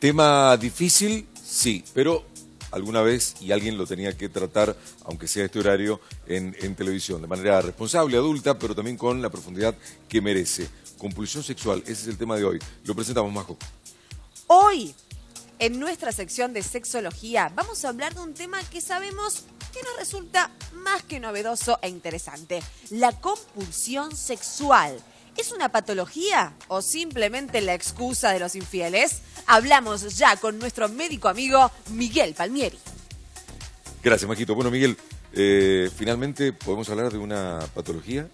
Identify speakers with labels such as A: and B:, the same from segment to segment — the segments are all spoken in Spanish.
A: Tema difícil, sí, pero alguna vez y alguien lo tenía que tratar, aunque sea este horario, en televisión, de manera responsable, adulta, pero también con la profundidad que merece. Compulsión sexual, ese es el tema de hoy. Lo presentamos, Majo.
B: Hoy, en nuestra sección de sexología, vamos a hablar de un tema que sabemos que nos resulta más que novedoso e interesante: la compulsión sexual. ¿Es una patología o simplemente la excusa de los infieles? Hablamos ya con nuestro médico amigo Miguel Palmieri.
A: Gracias, Majito. Bueno, Miguel, finalmente podemos hablar de una patología.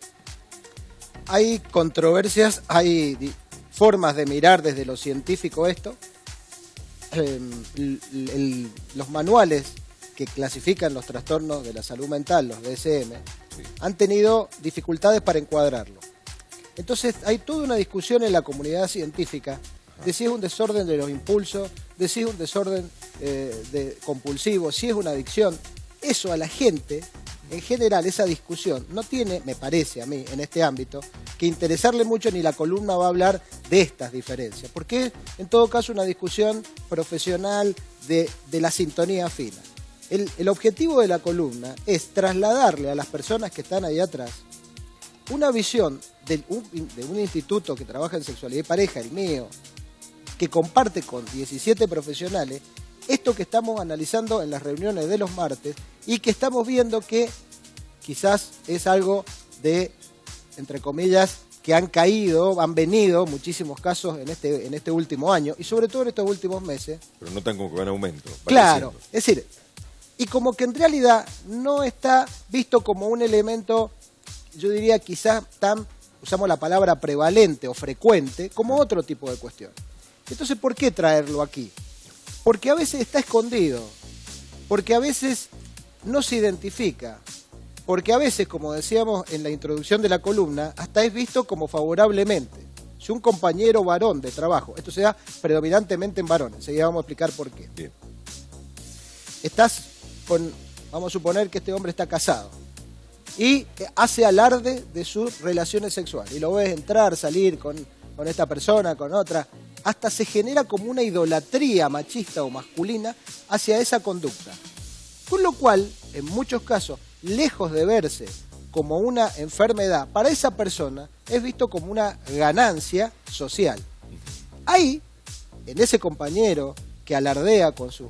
C: Hay controversias, hay formas de mirar desde lo científico esto. Los manuales que clasifican los trastornos de la salud mental, los DSM, han tenido dificultades para encuadrarlo. Entonces hay toda una discusión en la comunidad científica de si es un desorden de los impulsos, de si es un desorden compulsivo, si es una adicción. Eso a la gente, en general, esa discusión no tiene, me parece a mí, en este ámbito, que interesarle mucho, ni la columna va a hablar de estas diferencias, porque es, en todo caso, una discusión profesional de la sintonía fina. El objetivo de la columna es trasladarle a las personas que están ahí atrás una visión de un instituto que trabaja en sexualidad y pareja, el mío, que comparte con 17 profesionales, esto que estamos analizando en las reuniones de los martes y que estamos viendo que quizás es algo de, entre comillas, que han venido muchísimos casos en este último año y sobre todo en estos últimos meses.
A: Pero no tan como que va en aumento.
C: Claro, es decir, y como que en realidad no está visto como un elemento, yo diría quizás usamos la palabra prevalente o frecuente, como otro tipo de cuestión. Entonces, ¿por qué traerlo aquí? Porque a veces está escondido, porque a veces no se identifica, porque a veces, como decíamos en la introducción de la columna, hasta es visto como favorablemente. Si un compañero varón de trabajo, esto se da predominantemente en varones, enseguida vamos a explicar por qué.
A: Bien.
C: Vamos a suponer que este hombre está casado y hace alarde de sus relaciones sexuales y lo ves entrar, salir con esta persona, con otra, hasta se genera como una idolatría machista o masculina hacia esa conducta, con lo cual en muchos casos, lejos de verse como una enfermedad, para esa persona es visto como una ganancia social. Ahí, en ese compañero que alardea con sus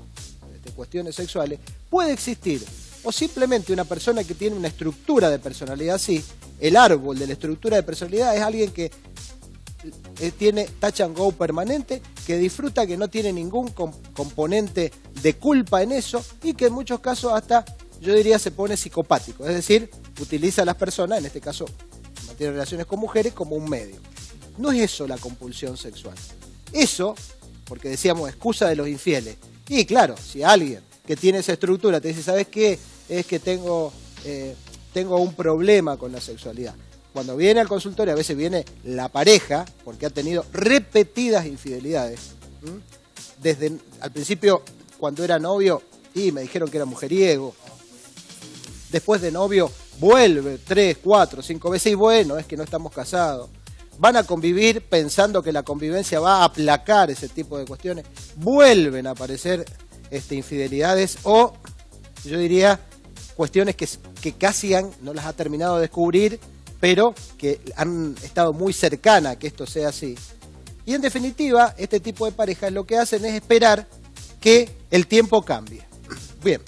C: cuestiones sexuales, puede existir o simplemente una persona que tiene una estructura de personalidad así. El árbol de la estructura de personalidad es alguien que tiene touch and go permanente, que disfruta, que no tiene ningún componente de culpa en eso y que en muchos casos hasta, yo diría, se pone psicopático. Es decir, utiliza a las personas, en este caso mantiene relaciones con mujeres, como un medio. No es eso la compulsión sexual. Eso, porque decíamos, excusa de los infieles. Y claro, si alguien que tiene esa estructura te dice, ¿sabes qué? Es que tengo un problema con la sexualidad. Cuando viene al consultorio, a veces viene la pareja, porque ha tenido repetidas infidelidades. Desde al principio, cuando era novio, me dijeron que era mujeriego. Después de novio, vuelve 3, 4, 5 veces y bueno, es que no estamos casados. Van a convivir pensando que la convivencia va a aplacar ese tipo de cuestiones. Vuelven a aparecer infidelidades o, yo diría, cuestiones que casi no las ha terminado de descubrir, pero que han estado muy cercanas a que esto sea así. Y en definitiva, este tipo de parejas lo que hacen es esperar que el tiempo cambie. Bien,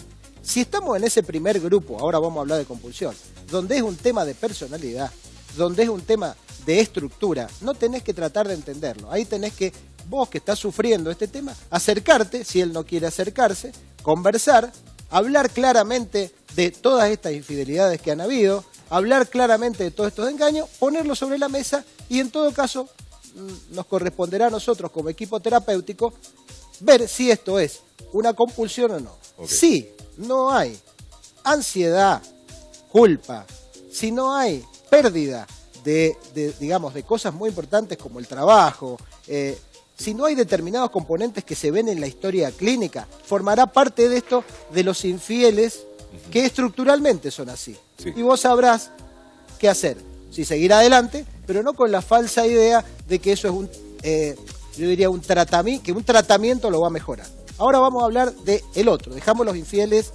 C: si estamos en ese primer grupo, ahora vamos a hablar de compulsión, donde es un tema de personalidad, donde es un tema de estructura, no tenés que tratar de entenderlo. Ahí tenés que, vos que estás sufriendo este tema, acercarte, si él no quiere acercarse, conversar, hablar claramente de todas estas infidelidades que han habido, hablar claramente de todos estos engaños, ponerlo sobre la mesa y en todo caso nos corresponderá a nosotros como equipo terapéutico ver si esto es una compulsión o no. Okay. Si no hay ansiedad, culpa, si no hay pérdida de cosas muy importantes como el trabajo, si no hay determinados componentes que se ven en la historia clínica, formará parte de esto de los infieles que estructuralmente son así. Sí. Y vos sabrás qué hacer, si seguir adelante, pero no con la falsa idea de que eso es yo diría que un tratamiento lo va a mejorar. Ahora vamos a hablar del otro, dejamos los infieles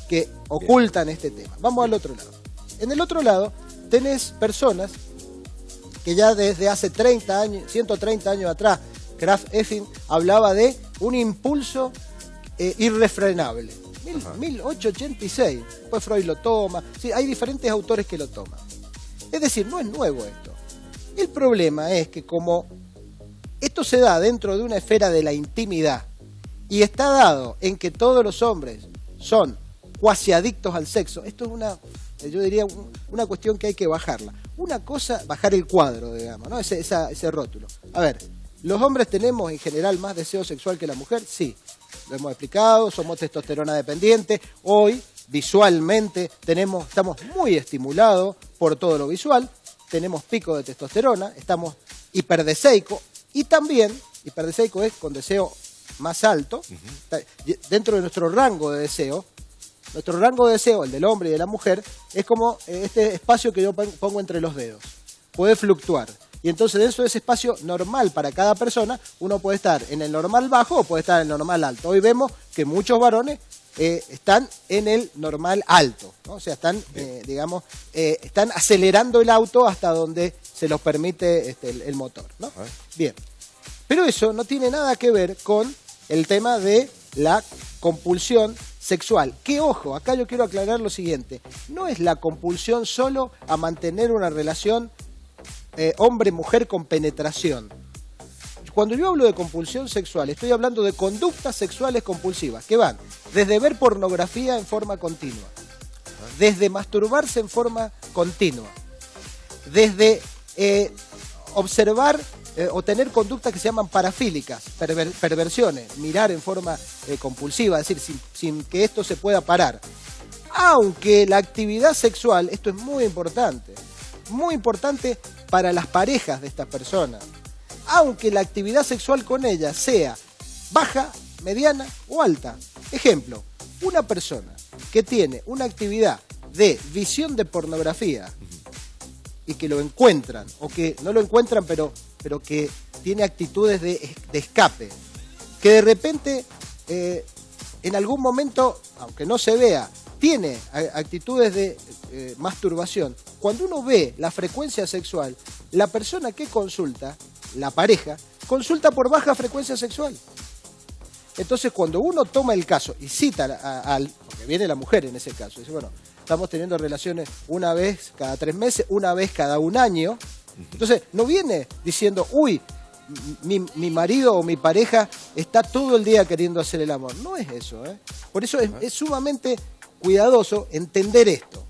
C: que ocultan este tema. Vamos al otro lado. En el otro lado tenés personas que ya desde hace 30 años, 130 años atrás, Krafft Ebing hablaba de un impulso irrefrenable. 1886, después Freud lo toma, sí, hay diferentes autores que lo toman. Es decir, no es nuevo esto. El problema es que como esto se da dentro de una esfera de la intimidad y está dado en que todos los hombres son cuasi adictos al sexo, esto es yo diría, una cuestión que hay que bajarla. Una cosa, bajar el cuadro, digamos, ¿no? Ese rótulo. A ver, ¿los hombres tenemos en general más deseo sexual que la mujer? Sí, lo hemos explicado, somos testosterona dependientes. Hoy, visualmente, estamos muy estimulados por todo lo visual, tenemos pico de testosterona, estamos hiperdeseicos y también, hiperdeseico es con deseo más alto, dentro de nuestro rango de deseo. Nuestro rango de deseo, el del hombre y de la mujer, es como este espacio que yo pongo entre los dedos. Puede fluctuar. Y entonces dentro de ese espacio normal para cada persona, uno puede estar en el normal bajo o puede estar en el normal alto. Hoy vemos que muchos varones están en el normal alto, ¿no? O sea, están, están acelerando el auto hasta donde se los permite el motor, ¿no? Bien. Pero eso no tiene nada que ver con el tema de la compulsión sexual. Que ojo, acá yo quiero aclarar lo siguiente. No es la compulsión solo a mantener una relación hombre-mujer con penetración. Cuando yo hablo de compulsión sexual, estoy hablando de conductas sexuales compulsivas, que van desde ver pornografía en forma continua, desde masturbarse en forma continua, desde observar o tener conductas que se llaman parafílicas, perversiones, mirar en forma compulsiva, es decir, sin que esto se pueda parar. Aunque la actividad sexual, esto es muy importante para las parejas de estas personas, aunque la actividad sexual con ellas sea baja, mediana o alta. Ejemplo, una persona que tiene una actividad de visión de pornografía y que lo encuentran, o que no lo encuentran pero que tiene actitudes de escape, que de repente en algún momento, aunque no se vea, tiene actitudes de masturbación. Cuando uno ve la frecuencia sexual, la persona que consulta, la pareja, consulta por baja frecuencia sexual. Entonces, cuando uno toma el caso y cita porque viene la mujer en ese caso, dice, bueno, estamos teniendo relaciones una vez cada 3 meses, una vez cada 1 año. Entonces, no viene diciendo, uy, mi marido o mi pareja está todo el día queriendo hacer el amor. No es eso, ¿eh? Por eso es sumamente cuidadoso entender esto,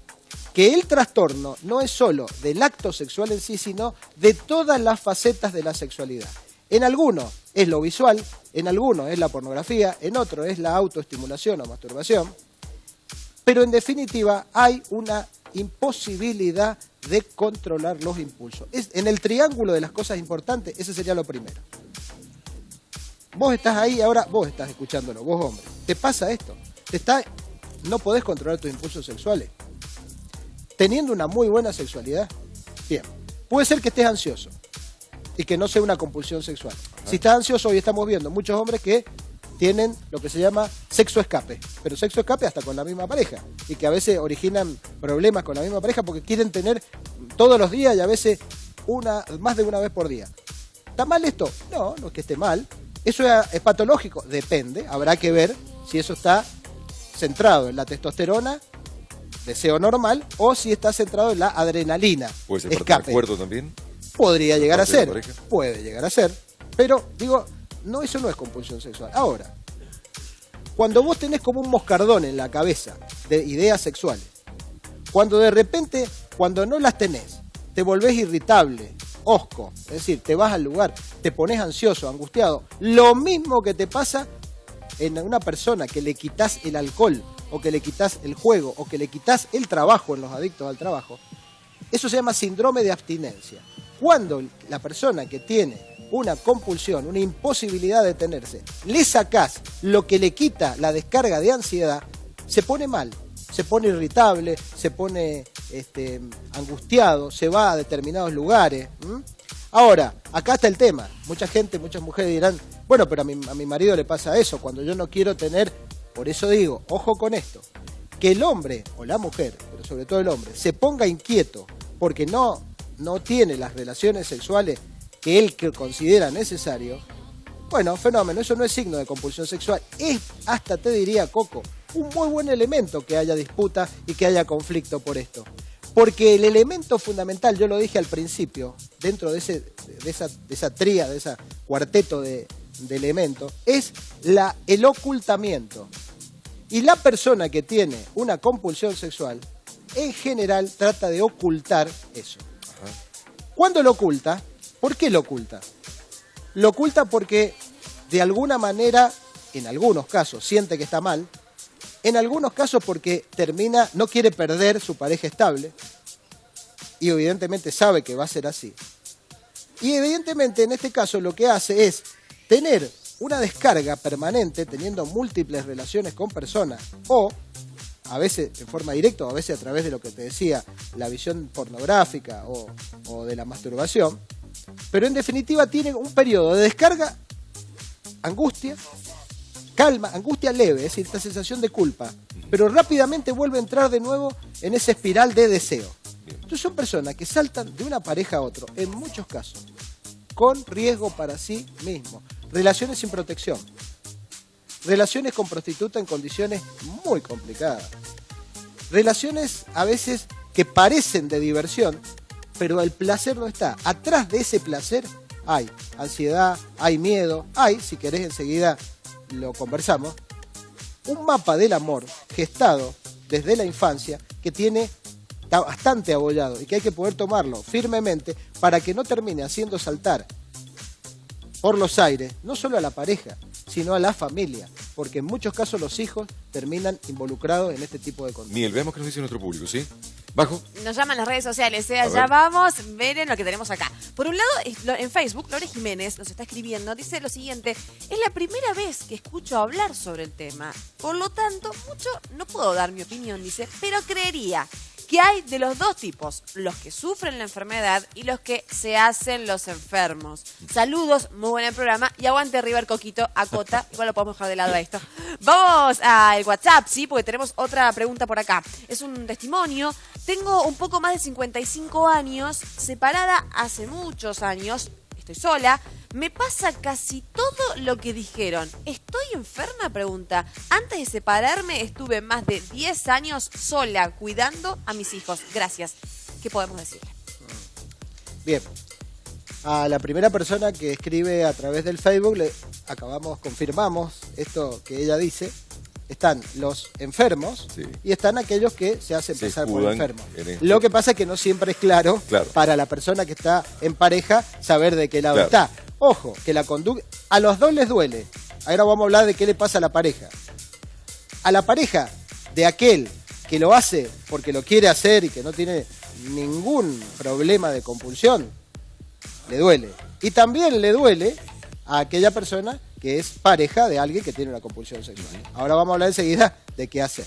C: que el trastorno no es solo del acto sexual en sí, sino de todas las facetas de la sexualidad. En algunos es lo visual, en algunos es la pornografía, en otros es la autoestimulación o masturbación, pero en definitiva hay una imposibilidad de controlar los impulsos. En el triángulo de las cosas importantes, ese sería lo primero. Vos estás ahí, ahora vos estás escuchándolo, vos hombre. ¿Te pasa esto? No podés controlar tus impulsos sexuales. Teniendo una muy buena sexualidad, bien, puede ser que estés ansioso y que no sea una compulsión sexual. Si estás ansioso, hoy estamos viendo muchos hombres que tienen lo que se llama sexo escape, pero sexo escape hasta con la misma pareja, y que a veces originan problemas con la misma pareja porque quieren tener todos los días y a veces más de una vez por día. ¿Está mal esto? No, no es que esté mal. ¿Eso es patológico? Depende, habrá que ver si eso está centrado en la testosterona, deseo normal, o si está centrado en la adrenalina,
A: ¿puede ser
C: escape?
A: ¿Recuerdo también?
C: Podría llegar a ser, puede llegar a ser, pero digo, no, eso no es compulsión sexual. Ahora, cuando vos tenés como un moscardón en la cabeza de ideas sexuales, cuando de repente, cuando no las tenés, te volvés irritable, hosco, es decir, te vas al lugar, te pones ansioso, angustiado, lo mismo que te pasa en una persona que le quitas el alcohol, o que le quitas el juego, o que le quitas el trabajo en los adictos al trabajo, eso se llama síndrome de abstinencia. Cuando la persona que tiene una compulsión, una imposibilidad de detenerse, le sacás lo que le quita la descarga de ansiedad, se pone mal, se pone irritable, se pone angustiado, se va a determinados lugares. Ahora, acá está el tema. Mucha gente, muchas mujeres dirán, bueno, pero a mi marido le pasa eso, cuando yo no quiero tener... Por eso digo, ojo con esto, que el hombre o la mujer, pero sobre todo el hombre, se ponga inquieto porque no tiene las relaciones sexuales que él considera necesario. Bueno, fenómeno, eso no es signo de compulsión sexual. Es, hasta te diría, Coco, un muy buen elemento que haya disputa y que haya conflicto por esto. Porque el elemento fundamental, yo lo dije al principio, dentro de esa tríada, de ese cuarteto de elementos, es el ocultamiento. Y la persona que tiene una compulsión sexual, en general, trata de ocultar eso. Ajá. ¿Cuándo lo oculta? ¿Por qué lo oculta? Lo oculta porque, de alguna manera, en algunos casos, siente que está mal. En algunos casos porque no quiere perder su pareja estable y evidentemente sabe que va a ser así. Y evidentemente en este caso lo que hace es tener una descarga permanente teniendo múltiples relaciones con personas o a veces en forma directa o a veces a través de lo que te decía, la visión pornográfica o de la masturbación, pero en definitiva tiene un periodo de descarga, angustia, calma, angustia leve, es decir, esta sensación de culpa, pero rápidamente vuelve a entrar de nuevo en esa espiral de deseo. Entonces son personas que saltan de una pareja a otro, en muchos casos, con riesgo para sí mismos. Relaciones sin protección, relaciones con prostituta en condiciones muy complicadas, relaciones a veces que parecen de diversión, pero el placer no está. Atrás de ese placer hay ansiedad, hay miedo, hay, si querés enseguida lo conversamos, un mapa del amor gestado desde la infancia que está bastante abollado y que hay que poder tomarlo firmemente para que no termine haciendo saltar por los aires, no solo a la pareja, sino a la familia, porque en muchos casos los hijos terminan involucrados en este tipo de conducta.
A: Miel, veamos qué nos dice nuestro público, ¿sí? Bajo.
B: Nos llaman las redes sociales, ya vamos, miren lo que tenemos acá. Por un lado, en Facebook, Lore Jiménez nos está escribiendo, dice lo siguiente: es la primera vez que escucho hablar sobre el tema, por lo tanto, mucho no puedo dar mi opinión, dice, pero creería que hay de los dos tipos, los que sufren la enfermedad y los que se hacen los enfermos. Saludos, muy buen el programa y aguante River Coquito, acota, igual lo podemos dejar de lado a esto. Vamos al WhatsApp, sí, porque tenemos otra pregunta por acá. Es un testimonio. Tengo un poco más de 55 años, separada hace muchos años, estoy sola. Me pasa casi todo lo que dijeron. ¿Estoy enferma? Pregunta. Antes de separarme estuve más de 10 años sola, cuidando a mis hijos. Gracias. ¿Qué podemos decirle?
C: Bien. A la primera persona que escribe a través del Facebook, confirmamos esto que ella dice. Están los enfermos y están aquellos que se hacen pasar por enfermos. Lo que pasa es que no siempre es claro para la persona que está en pareja saber de qué lado está. Ojo, que la conducta a los dos les duele. Ahora vamos a hablar de qué le pasa a la pareja. A la pareja de aquel que lo hace porque lo quiere hacer y que no tiene ningún problema de compulsión, le duele. Y también le duele a aquella persona que es pareja de alguien que tiene una compulsión sexual. Ahora vamos a hablar enseguida de qué hacer.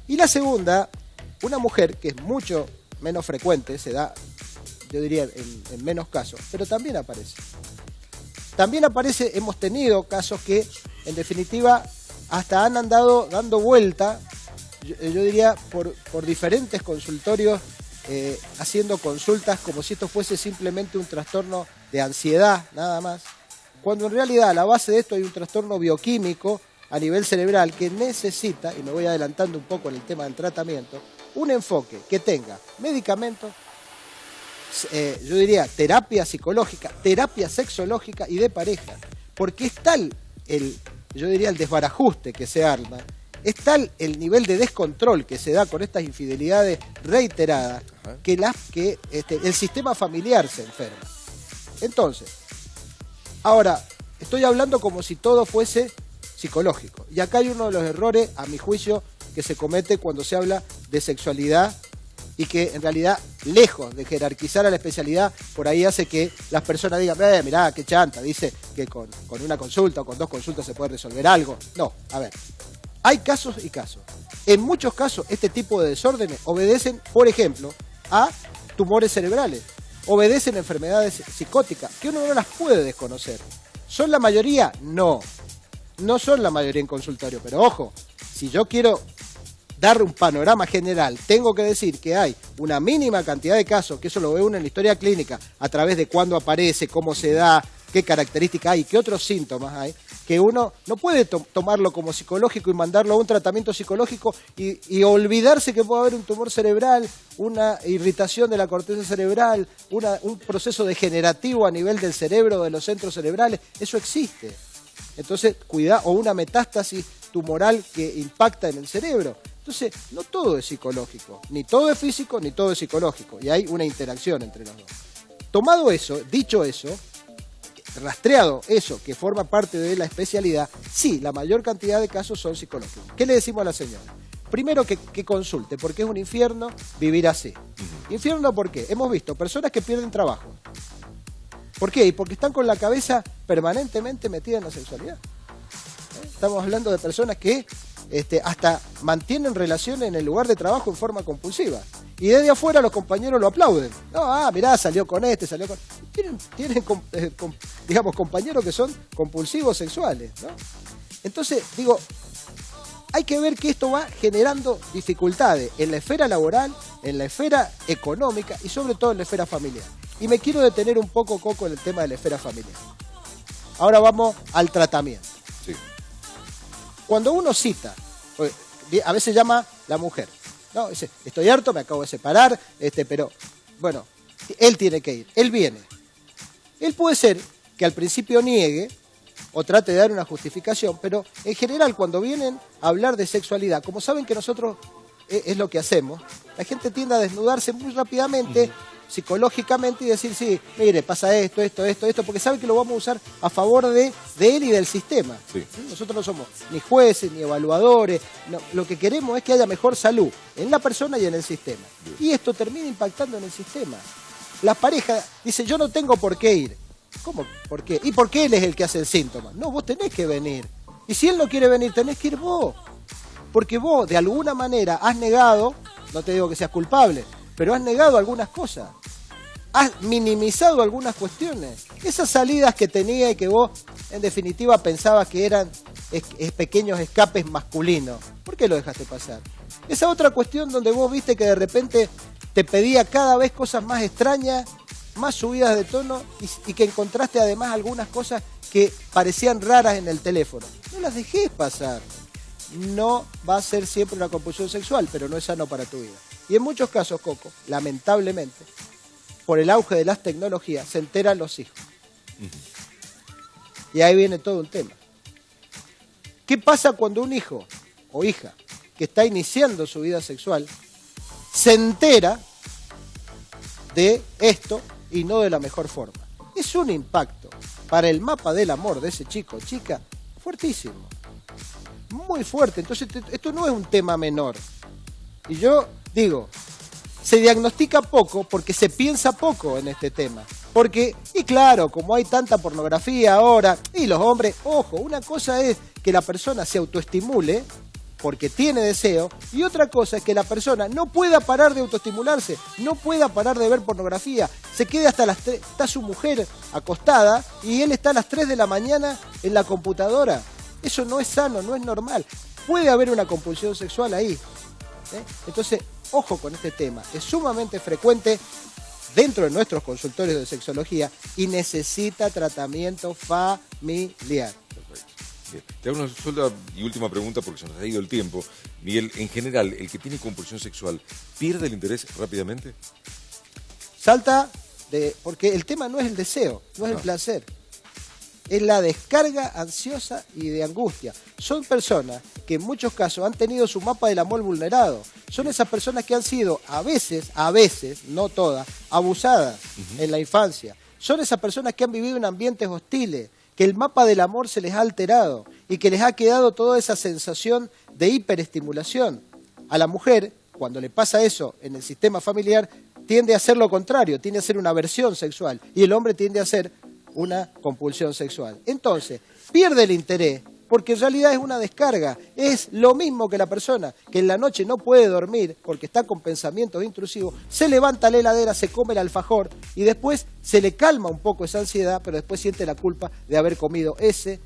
C: Y la segunda, una mujer que es mucho menos frecuente, se da, yo diría, en menos casos, pero también aparece. También aparece, hemos tenido casos que, en definitiva, hasta han andado dando vuelta, yo diría, por diferentes consultorios, haciendo consultas como si esto fuese simplemente un trastorno de ansiedad, nada más, cuando en realidad a la base de esto hay un trastorno bioquímico a nivel cerebral que necesita, y me voy adelantando un poco en el tema del tratamiento, un enfoque que tenga medicamentos, yo diría terapia psicológica, terapia sexológica y de pareja, porque es tal yo diría el desbarajuste que se arma, es tal el nivel de descontrol que se da con estas infidelidades reiteradas que el sistema familiar se enferma. Entonces, ahora, estoy hablando como si todo fuese psicológico. Y acá hay uno de los errores, a mi juicio, que se comete cuando se habla de sexualidad y que en realidad, lejos de jerarquizar a la especialidad, por ahí hace que las personas digan, mirá, qué chanta, dice que con una consulta o con 2 consultas se puede resolver algo. No, a ver, hay casos y casos. En muchos casos, este tipo de desórdenes obedecen, por ejemplo, a tumores cerebrales, obedecen a enfermedades psicóticas, que uno no las puede desconocer. ¿Son la mayoría? No. No son la mayoría en consultorio, pero ojo, si yo quiero dar un panorama general, tengo que decir que hay una mínima cantidad de casos, que eso lo ve uno en la historia clínica, a través de cuándo aparece, cómo se da, qué características hay, qué otros síntomas hay, que uno no puede tomarlo como psicológico y mandarlo a un tratamiento psicológico y olvidarse que puede haber un tumor cerebral, una irritación de la corteza cerebral, un proceso degenerativo a nivel del cerebro, de los centros cerebrales. Eso existe. Entonces, cuidado, o una metástasis tumoral que impacta en el cerebro. Entonces, no todo es psicológico, ni todo es físico, ni todo es psicológico, y hay una interacción entre los dos. Tomado eso, dicho eso, rastreado eso, que forma parte de la especialidad, sí, la mayor cantidad de casos son psicológicos. ¿Qué le decimos a la señora? Primero que consulte, porque es un infierno vivir así. ¿Infierno por qué? Hemos visto personas que pierden trabajo. ¿Por qué? Y porque están con la cabeza permanentemente metida en la sexualidad. Estamos hablando de personas que hasta mantienen relaciones en el lugar de trabajo en forma compulsiva. Y desde afuera los compañeros lo aplauden. No, mirá, salió con salió con... Tienen digamos, compañeros que son compulsivos sexuales, ¿no? Entonces, digo, hay que ver que esto va generando dificultades en la esfera laboral, en la esfera económica y sobre todo en la esfera familiar. Y me quiero detener un poco, Coco, en el tema de la esfera familiar. Ahora vamos al tratamiento.
A: Sí.
C: Cuando uno cita, a veces llama la mujer, ¿no? Dice, estoy harto, me acabo de separar, pero bueno, él tiene que ir, él viene. Él puede ser que al principio niegue o trate de dar una justificación, pero en general cuando vienen a hablar de sexualidad, como saben que nosotros es lo que hacemos, la gente tiende a desnudarse muy rápidamente, psicológicamente, y decir, sí, mire, pasa esto, porque saben que lo vamos a usar a favor de él y del sistema.
A: Sí.
C: Nosotros no somos ni jueces, ni evaluadores, no, lo que queremos es que haya mejor salud en la persona y en el sistema. Y esto termina impactando en el sistema. La pareja dice, yo no tengo por qué ir. ¿Cómo? ¿Por qué? ¿Y por qué él es el que hace el síntoma? No, vos tenés que venir. Y si él no quiere venir, tenés que ir vos. Porque vos, de alguna manera, has negado, no te digo que seas culpable, pero has negado algunas cosas. Has minimizado algunas cuestiones. Esas salidas que tenía y que vos, en definitiva, pensabas que eran pequeños escapes masculinos. ¿Por qué lo dejaste pasar? Esa otra cuestión donde vos viste que de repente te pedía cada vez cosas más extrañas, más subidas de tono y que encontraste además algunas cosas que parecían raras en el teléfono. No las dejes pasar. No va a ser siempre una compulsión sexual, pero no es sano para tu vida. Y en muchos casos, Coco, lamentablemente, por el auge de las tecnologías, se enteran los hijos. Y ahí viene todo un tema. ¿Qué pasa cuando un hijo o hija que está iniciando su vida sexual se entera de esto y no de la mejor forma? Es un impacto para el mapa del amor de ese chico o chica fuertísimo, muy fuerte. Entonces esto no es un tema menor. Y yo digo, se diagnostica poco porque se piensa poco en este tema. Porque, y claro, como hay tanta pornografía ahora, y los hombres, ojo, una cosa es que la persona se autoestimule porque tiene deseo, y otra cosa es que la persona no pueda parar de autoestimularse, no pueda parar de ver pornografía, se quede hasta las 3, está su mujer acostada y él está a las 3 de la mañana en la computadora. Eso no es sano, no es normal. Puede haber una compulsión sexual ahí. Entonces, ojo con este tema. Es sumamente frecuente dentro de nuestros consultorios de sexología y necesita tratamiento familiar.
A: Bien. Te hago una sola y última pregunta porque se nos ha ido el tiempo. Miguel, en general, ¿el que tiene compulsión sexual pierde el interés rápidamente?
C: Salta porque el tema no es el deseo, no es el placer. Es la descarga ansiosa y de angustia. Son personas que en muchos casos han tenido su mapa del amor vulnerado. Son esas personas que han sido a veces, no todas, abusadas en la infancia. Son esas personas que han vivido en ambientes hostiles, que el mapa del amor se les ha alterado y que les ha quedado toda esa sensación de hiperestimulación. A la mujer, cuando le pasa eso en el sistema familiar, tiende a hacer lo contrario, tiende a hacer una aversión sexual y el hombre tiende a hacer una compulsión sexual. Entonces, pierde el interés porque en realidad es una descarga. Es lo mismo que la persona que en la noche no puede dormir porque está con pensamientos intrusivos, se levanta a la heladera, se come el alfajor y después se le calma un poco esa ansiedad, pero después siente la culpa de haber comido ese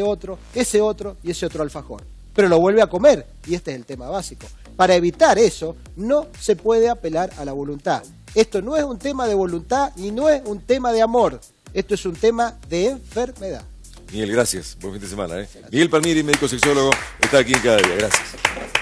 C: otro y ese otro alfajor. Pero lo vuelve a comer y este es el tema básico. Para evitar eso, no se puede apelar a la voluntad. Esto no es un tema de voluntad y no es un tema de amor. Esto es un tema de enfermedad.
A: Miguel, gracias. Buen fin de semana. Miguel Palmieri, médico sexólogo, está aquí en Cada Día. Gracias.